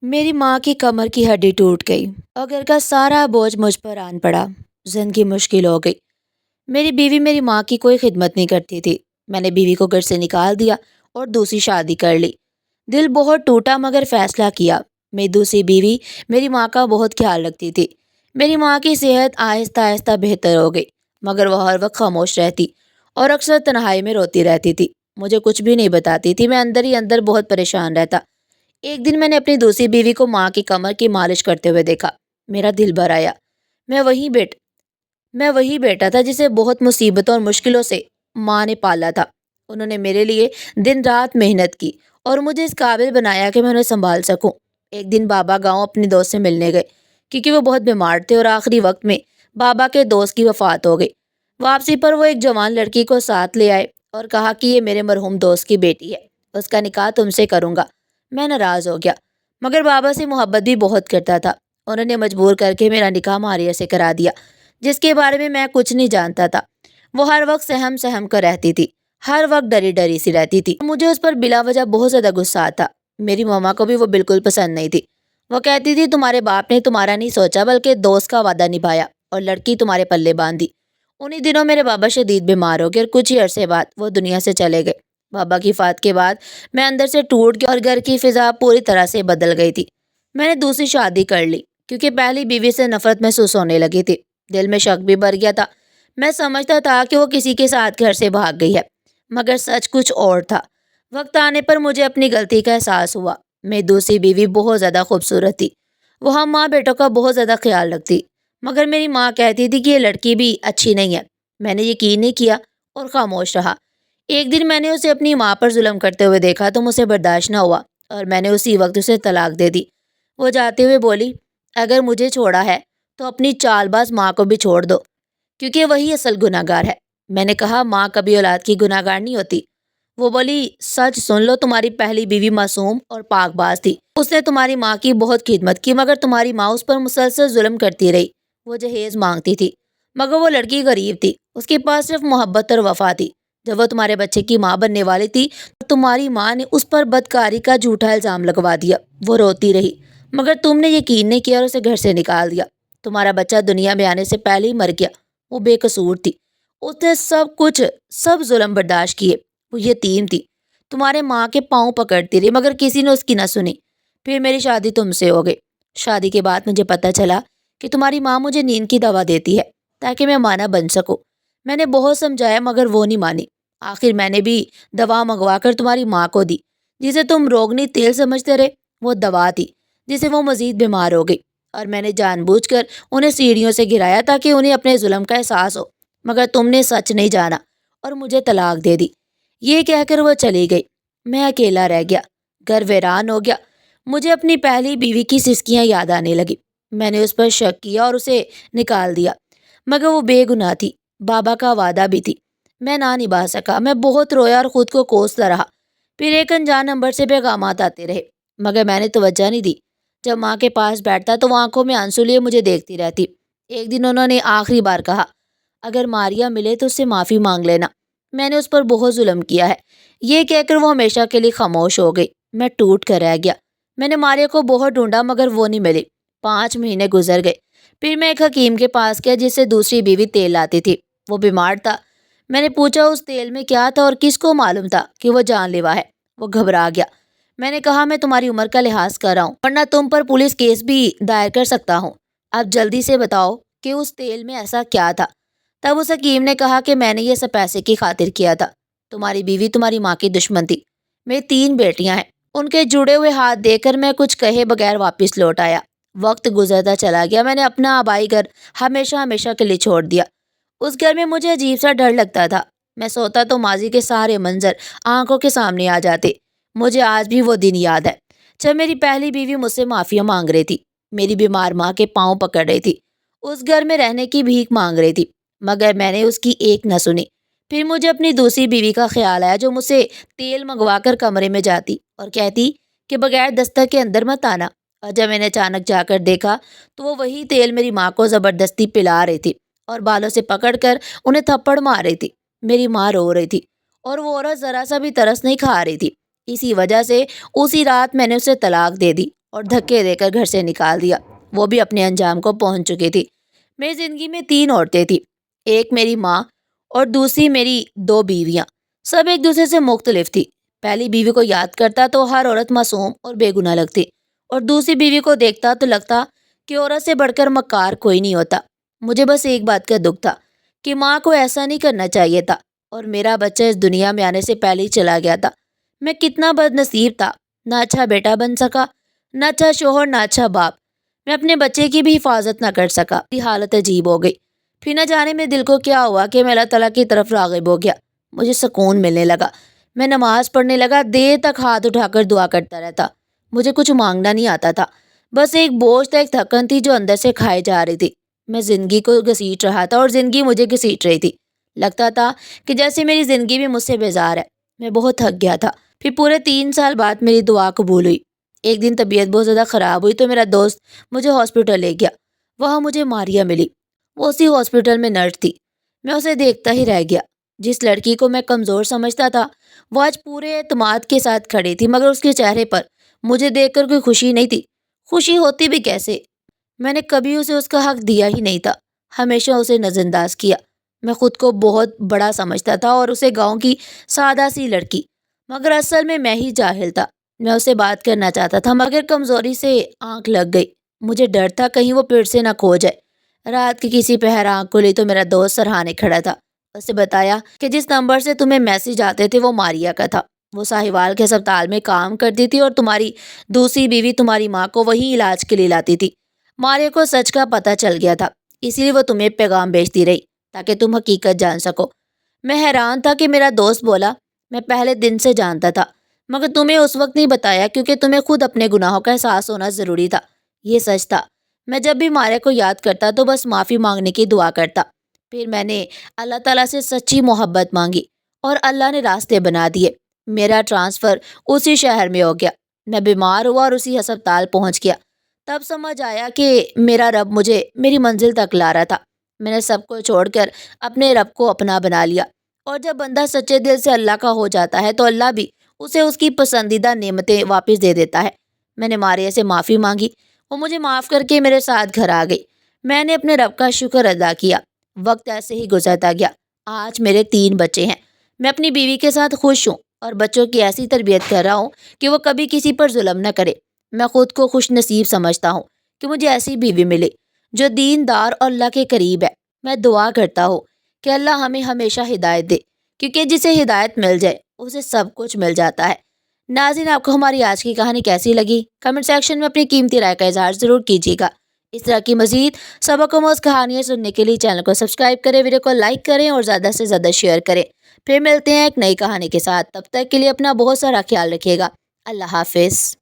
میری ماں کی کمر کی ہڈی ٹوٹ گئی اور گھر کا سارا بوجھ مجھ پر آن پڑا۔ زندگی مشکل ہو گئی۔ میری بیوی میری ماں کی کوئی خدمت نہیں کرتی تھی۔ میں نے بیوی کو گھر سے نکال دیا اور دوسری شادی کر لی۔ دل بہت ٹوٹا مگر فیصلہ کیا۔ میری دوسری بیوی میری ماں کا بہت خیال رکھتی تھی۔ میری ماں کی صحت آہستہ آہستہ بہتر ہو گئی، مگر وہ ہر وقت خاموش رہتی اور اکثر تنہائی میں روتی رہتی تھی۔ مجھے کچھ بھی نہیں بتاتی تھی، میں اندر ہی اندر بہت پریشان رہتا۔ ایک دن میں نے اپنی دوسری بیوی کو ماں کی کمر کی مالش کرتے ہوئے دیکھا۔ میرا دل بھر آیا۔ میں وہی بیٹا تھا جسے بہت مصیبتوں اور مشکلوں سے ماں نے پالا تھا۔ انہوں نے میرے لیے دن رات محنت کی اور مجھے اس قابل بنایا کہ میں انہیں سنبھال سکوں۔ ایک دن بابا گاؤں اپنی دوست سے ملنے گئے کیونکہ وہ بہت بیمار تھے اور آخری وقت میں بابا کے دوست کی وفات ہو گئی۔ واپسی پر وہ ایک جوان لڑکی کو ساتھ لے آئے اور کہا کہ یہ میرے مرحوم دوست کی بیٹی ہے، اس کا نکاح تم سے کروں گا۔ میں ناراض ہو گیا، مگر بابا سے محبت بھی بہت کرتا تھا۔ انہوں نے مجبور کر کے میرا نکاح ماریہ سے کرا دیا، جس کے بارے میں کچھ نہیں جانتا تھا۔ وہ ہر وقت سہم کر رہتی تھی، ہر وقت ڈری ڈری سی رہتی تھی۔ مجھے اس پر بلا وجہ بہت زیادہ غصہ آتا۔ میری ماما کو بھی وہ بالکل پسند نہیں تھی۔ وہ کہتی تھی تمہارے باپ نے تمہارا نہیں سوچا بلکہ دوست کا وعدہ نبھایا اور لڑکی تمہارے پلے باندھی۔ انہی دنوں میرے بابا شدید بیمار ہو گئے اور کچھ ہی عرصے بعد وہ دنیا سے چلے گئے۔ بابا کی وفات کے بعد میں اندر سے ٹوٹ گیا اور گھر کی فضا پوری طرح سے بدل گئی تھی۔ میں نے دوسری شادی کر لی کیونکہ پہلی بیوی سے نفرت محسوس ہونے لگی تھی۔ دل میں شک بھی بھر گیا تھا۔ میں سمجھتا تھا کہ وہ کسی کے ساتھ گھر سے بھاگ گئی ہے، مگر سچ کچھ اور تھا۔ وقت آنے پر مجھے اپنی غلطی کا احساس ہوا۔ میری دوسری بیوی بہت زیادہ خوبصورت تھی۔ وہ ہم ماں بیٹوں کا بہت زیادہ خیال رکھتی، مگر میری ماں کہتی تھی کہ یہ لڑکی بھی اچھی نہیں ہے۔ میں نے یقین نہیں کیا اور خاموش رہا۔ ایک دن میں نے اسے اپنی ماں پر ظلم کرتے ہوئے دیکھا تو مجھے برداشت نہ ہوا اور میں نے اسی وقت اسے طلاق دے دی۔ وہ جاتے ہوئے بولی، اگر مجھے چھوڑا ہے تو اپنی چال باز ماں کو بھی چھوڑ دو، کیونکہ وہی اصل گناہ گار ہے۔ میں نے کہا ماں کبھی اولاد کی گناہ گار نہیں ہوتی۔ وہ بولی، سچ سن لو، تمہاری پہلی بیوی معصوم اور پاک باز تھی۔ اس نے تمہاری ماں کی بہت خدمت کی، مگر تمہاری ماں اس پر مسلسل ظلم کرتی رہی۔ وہ جہیز مانگتی تھی، مگر وہ لڑکی غریب تھی، اس کے پاس صرف محبت اور وفا تھی۔ جب وہ تمہارے بچے کی ماں بننے والی تھی تو تمہاری ماں نے اس پر بدکاری کا جھوٹا الزام لگوا دیا۔ وہ روتی رہی، مگر تم نے یقین نہیں کیا اور اسے گھر سے نکال دیا۔ تمہارا بچہ دنیا میں آنے سے پہلے ہی مر گیا۔ وہ بے قصور تھی، اس نے سب ظلم برداشت کیے۔ وہ یتیم تھی، تمہارے ماں کے پاؤں پکڑتی رہی، مگر کسی نے اس کی نہ سنی۔ پھر میری شادی تم سے ہو گئی۔ شادی کے بعد مجھے پتہ چلا کہ تمہاری ماں مجھے نیند کی دوا دیتی ہے تاکہ میں ماں نہ بن سکوں۔ میں نے بہت سمجھایا مگر وہ نہیں مانی۔ آخر میں نے بھی دوا منگوا کر تمہاری ماں کو دی، جسے تم روگنی تیل سمجھتے رہے۔ وہ دوا تھی جسے وہ مزید بیمار ہو گئی، اور میں نے جان بوجھ کر انہیں سیڑھیوں سے گرایا تاکہ انہیں اپنے ظلم کا احساس ہو، مگر تم نے سچ نہیں جانا اور مجھے طلاق دے دی۔ یہ کہہ کر وہ چلی گئی۔ میں اکیلا رہ گیا، گھر ویران ہو گیا۔ مجھے اپنی پہلی بیوی کی سسکیاں یاد آنے لگی۔ میں نے اس پر شک کیا اور اسے نکال دیا، مگر وہ بے گناہ تھی، بابا کا وعدہ بھی تھی۔ میں نہ نبھا سکا، میں بہت رویا اور خود کو کوستا رہا۔ پھر ایک انجان نمبر سے پیغامات آتے رہے، مگر میں نے توجہ نہیں دی۔ جب ماں کے پاس بیٹھتا تو وہ آنکھوں میں آنسو لیے مجھے دیکھتی رہتی۔ ایک دن انہوں نے آخری بار کہا، اگر ماریہ ملے تو اس سے معافی مانگ لینا، میں نے اس پر بہت ظلم کیا ہے۔ یہ کہہ کر وہ ہمیشہ کے لیے خاموش ہو گئی۔ میں ٹوٹ کر رہ گیا۔ میں نے ماریہ کو بہت ڈھونڈا مگر وہ نہیں ملی۔ 5 مہینے گزر گئے۔ پھر میں ایک حکیم کے پاس گیا جس سے دوسری بیوی تیل لاتی تھی۔ وہ بیمار تھا۔ میں نے پوچھا اس تیل میں کیا تھا اور کس کو معلوم تھا کہ وہ جان لیوا ہے۔ وہ گھبرا گیا۔ میں نے کہا میں تمہاری عمر کا لحاظ کر رہا ہوں، ورنہ تم پر پولیس کیس بھی دائر کر سکتا ہوں۔ اب جلدی سے بتاؤ کہ اس تیل میں ایسا کیا تھا۔ تب اس حکیم نے کہا کہ میں نے یہ سب پیسے کی خاطر کیا تھا۔ تمہاری بیوی تمہاری ماں کی دشمن تھی۔ میری 3 بیٹیاں ہیں۔ ان کے جڑے ہوئے ہاتھ دیکھ کر میں کچھ کہے بغیر واپس لوٹ آیا۔ وقت گزرتا چلا گیا۔ میں نے اپنا آبائی گھر ہمیشہ کے لیے چھوڑ دیا۔ اس گھر میں مجھے عجیب سا ڈر لگتا تھا۔ میں سوتا تو ماضی کے سارے منظر آنکھوں کے سامنے آ جاتے۔ مجھے آج بھی وہ دن یاد ہے جب میری پہلی بیوی مجھ سے معافی مانگ رہی تھی، میری بیمار ماں کے پاؤں پکڑ رہی تھی، اس گھر میں رہنے کی بھیک مانگ رہی تھی، مگر میں نے اس کی ایک نہ سنی۔ پھر مجھے اپنی دوسری بیوی کا خیال آیا جو مجھ سے تیل منگوا کر کمرے میں جاتی اور کہتی کہ بغیر دستک کے اندر مت آنا، اور جب میں نے اچانک جا کر دیکھا تو وہ وہی تیل میری ماں کو زبردستی پلا رہی تھی اور بالوں سے پکڑ کر انہیں تھپڑ مار رہی تھی۔ میری ماں رو رہی تھی اور وہ عورت ذرا سا بھی ترس نہیں کھا رہی تھی۔ اسی وجہ سے اسی رات میں نے اسے طلاق دے دی اور دھکے دے کر گھر سے نکال دیا، وہ بھی اپنے انجام کو پہنچ چکی تھی۔ میری زندگی میں 3 عورتیں تھیں، ایک میری ماں اور دوسری میری 2 بیویاں، سب ایک دوسرے سے مختلف تھی۔ پہلی بیوی کو یاد کرتا تو ہر عورت معصوم اور بے گناہ لگتی، اور دوسری بیوی کو دیکھتا تو لگتا کہ عورت سے بڑھ کر مکار کوئی نہیں ہوتا۔ مجھے بس ایک بات کا دکھ تھا کہ ماں کو ایسا نہیں کرنا چاہیے تھا، اور میرا بچہ اس دنیا میں آنے سے پہلے ہی چلا گیا تھا۔ میں کتنا بد نصیب تھا، نہ اچھا بیٹا بن سکا، نہ اچھا شوہر، نہ اچھا باپ۔ میں اپنے بچے کی بھی حفاظت نہ کر سکا۔ یہ حالت عجیب ہو گئی۔ پھر نہ جانے میں دل کو کیا ہوا کہ میں اللہ تعالیٰ کی طرف راغب ہو گیا۔ مجھے سکون ملنے لگا، میں نماز پڑھنے لگا، دیر تک ہاتھ اٹھا کر دعا کرتا رہتا۔ مجھے کچھ مانگنا نہیں آتا تھا، بس ایک بوجھ تھا، ایک تھکن تھی جو اندر سے کھائے جا رہی تھی۔ میں زندگی کو گھسیٹ رہا تھا اور زندگی مجھے گھسیٹ رہی تھی۔ لگتا تھا کہ جیسے میری زندگی بھی مجھ سے بیزار ہے۔ میں بہت تھک گیا تھا۔ پھر پورے 3 سال بعد میری دعا قبول ہوئی۔ ایک دن طبیعت بہت زیادہ خراب ہوئی تو میرا دوست مجھے ہاسپٹل لے گیا۔ وہاں مجھے ماریا ملی، وہ اسی ہاسپٹل میں نرس تھی۔ میں اسے دیکھتا ہی رہ گیا۔ جس لڑکی کو میں کمزور سمجھتا تھا وہ آج پورے اعتماد کے ساتھ کھڑی تھی، مگر اس کے چہرے پر مجھے دیکھ کر کوئی خوشی نہیں تھی۔ خوشی ہوتی بھی کیسے؟ میں نے کبھی اسے اس کا حق دیا ہی نہیں تھا، ہمیشہ اسے نظر انداز کیا۔ میں خود کو بہت بڑا سمجھتا تھا اور اسے گاؤں کی سادہ سی لڑکی، مگر اصل میں ہی جاہل تھا۔ میں اسے بات کرنا چاہتا تھا مگر کمزوری سے آنکھ لگ گئی۔ مجھے ڈر تھا کہیں وہ پیٹ سے نہ کھو جائے۔ رات کی کسی پہر آنکھ کھلی تو میرا دوست سرہانے کھڑا تھا۔ اسے بتایا کہ جس نمبر سے تمہیں میسج آتے تھے وہ ماریا کا تھا، وہ ساہیوال کے ہسپتال میں کام کرتی تھی اور تمہاری دوسری بیوی تمہاری ماں کو وہیں علاج کے لیے لاتی تھی۔ ماریا کو سچ کا پتہ چل گیا تھا، اسی لیے وہ تمہیں پیغام بھیجتی رہی تاکہ تم حقیقت جان سکو۔ میں حیران تھا کہ میرا دوست بولا میں پہلے دن سے جانتا تھا، مگر تمہیں اس وقت نہیں بتایا کیونکہ تمہیں خود اپنے گناہوں کا احساس ہونا ضروری تھا۔ یہ سچ تھا۔ میں جب بھی ماریا کو یاد کرتا تو بس معافی مانگنے کی دعا کرتا۔ پھر میں نے اللہ تعالیٰ سے سچی محبت مانگی اور اللہ نے راستے بنا دیے۔ میرا ٹرانسفر اسی شہر میں ہو گیا۔ میں بیمار ہوا اور اسی ہسپتال پہنچ گیا۔ تب سمجھ آیا کہ میرا رب مجھے میری منزل تک لا رہا تھا۔ میں نے سب کو چھوڑ کر اپنے رب کو اپنا بنا لیا، اور جب بندہ سچے دل سے اللہ کا ہو جاتا ہے تو اللہ بھی اسے اس کی پسندیدہ نعمتیں واپس دے دیتا ہے۔ میں نے ماریا سے معافی مانگی، وہ مجھے معاف کر کے میرے ساتھ گھر آ گئی۔ میں نے اپنے رب کا شکر ادا کیا۔ وقت ایسے ہی گزرتا گیا۔ آج میرے 3 بچے ہیں۔ میں اپنی بیوی کے ساتھ خوش ہوں اور بچوں کی ایسی تربیت کر رہا ہوں کہ وہ کبھی کسی پر ظلم نہ کرے۔ میں خود کو خوش نصیب سمجھتا ہوں کہ مجھے ایسی بیوی ملے جو دیندار اور اللہ کے قریب ہے۔ میں دعا کرتا ہوں کہ اللہ ہمیں ہمیشہ ہدایت دے، کیونکہ جسے ہدایت مل جائے اسے سب کچھ مل جاتا ہے۔ ناظرین، آپ کو ہماری آج کی کہانی کیسی لگی؟ کمنٹ سیکشن میں اپنی قیمتی رائے کا اظہار ضرور کیجیے گا۔ اس طرح کی مزید سبق آموز کہانیاں سننے کے لیے چینل کو سبسکرائب کریں، ویڈیو کو لائک کریں اور زیادہ سے زیادہ شیئر کریں۔ پھر ملتے ہیں ایک نئی کہانی کے ساتھ، تب تک کے لیے اپنا بہت سارا خیال رکھیے گا۔ اللہ حافظ۔